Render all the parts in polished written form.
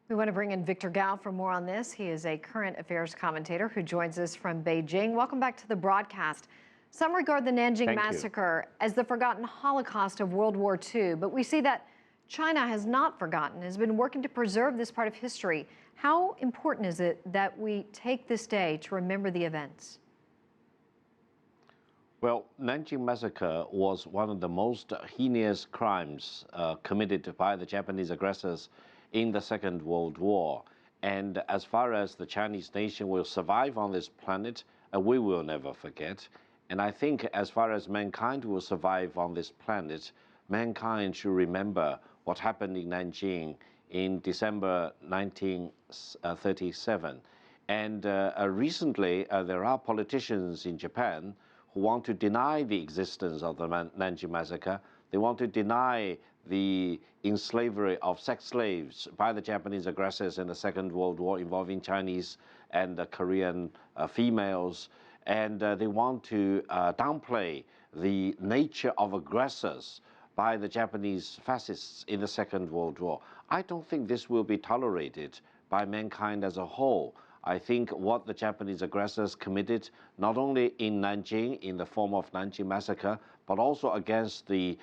We want to bring in Victor Gao for more on this. He is a current affairs commentator who joins us from Beijing. Welcome back to the broadcast. Some regard the Nanjing Massacre as the forgotten Holocaust of World War II, but we see that China has not forgotten, has been working to preserve this part of history. How important is it that we take this day to remember the events? Well, Nanjing Massacre was one of the most heinous crimes committed by the Japanese aggressors in the Second World War. And as far as the Chinese nation will survive on this planet, we will never forget. And I think as far as mankind will survive on this planet, mankind should remember what happened in Nanjing in December 1937. And recently, there are politicians in Japan who want to deny the existence of the Nanjing Massacre. They want to deny the enslavery of sex slaves by the Japanese aggressors in the Second World War involving Chinese and Korean females. And they want to downplay the nature of aggressors by the Japanese fascists in the Second World War. I don't think this will be tolerated by mankind as a whole. I think what the Japanese aggressors committed, not only in Nanjing in the form of Nanjing Massacre, but also against the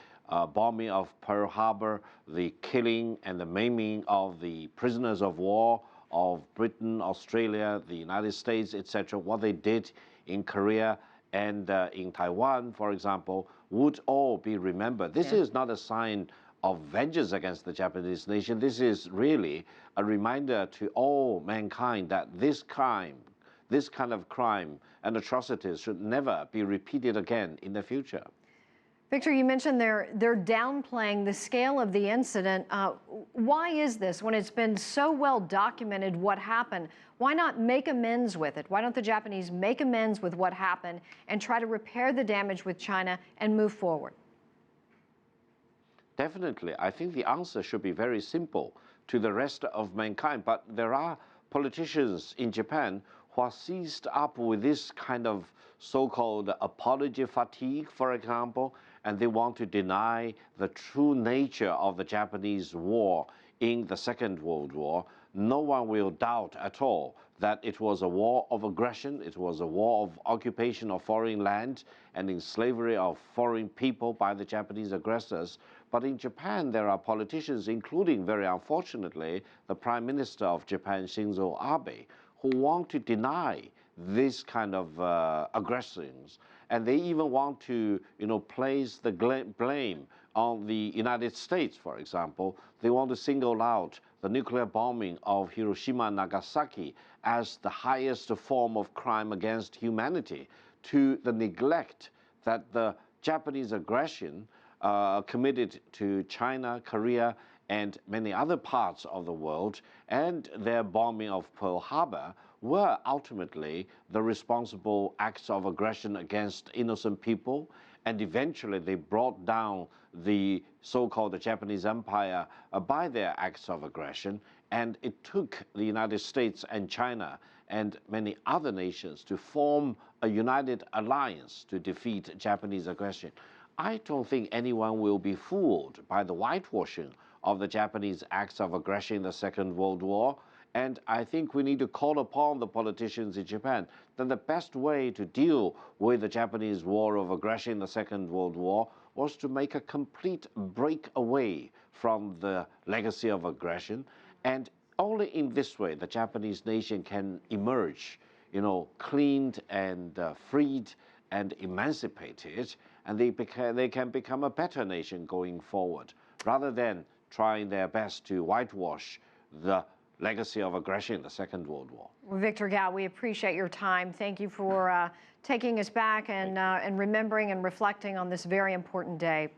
bombing of Pearl Harbor, the killing and the maiming of the prisoners of war of Britain, Australia, the United States, etc., what they did in Korea and in Taiwan, for example, would all be remembered. This is not a sign of vengeance against the Japanese nation. This is really a reminder to all mankind that this kind of crime and atrocities should never be repeated again in the future. Victor, you mentioned they're downplaying the scale of the incident. Why is this when it's been so well documented what happened? Why not make amends with it? Why don't the Japanese make amends with what happened and try to repair the damage with China and move forward? Definitely. I think the answer should be very simple to the rest of mankind. But there are politicians in Japan who are seized up with this kind of so-called apology fatigue, for example, and they want to deny the true nature of the Japanese war in the Second World War. No one will doubt at all that it was a war of aggression, it was a war of occupation of foreign land and in slavery of foreign people by the Japanese aggressors. But in Japan, there are politicians, including, very unfortunately, the Prime Minister of Japan, Shinzo Abe, who want to deny this kind of aggressions. And they even want to, place the blame on the United States, for example. They want to single out the nuclear bombing of Hiroshima and Nagasaki as the highest form of crime against humanity, to the neglect that the Japanese aggression committed to China, Korea, and many other parts of the world, and their bombing of Pearl Harbor were ultimately the responsible acts of aggression against innocent people, and eventually they brought down the so-called Japanese Empire by their acts of aggression, and it took the United States and China and many other nations to form a united alliance to defeat Japanese aggression. I don't think anyone will be fooled by the whitewashing of the Japanese acts of aggression in the Second World War. And I think we need to call upon the politicians in Japan that the best way to deal with the Japanese war of aggression in the Second World War was to make a complete break away from the legacy of aggression. And only in this way the Japanese nation can emerge, cleaned and freed and emancipated, and they can become a better nation going forward, rather than trying their best to whitewash the legacy of aggression in the Second World War. Well, Victor Gao, we appreciate your time. Thank you for taking us back and remembering and reflecting on this very important day.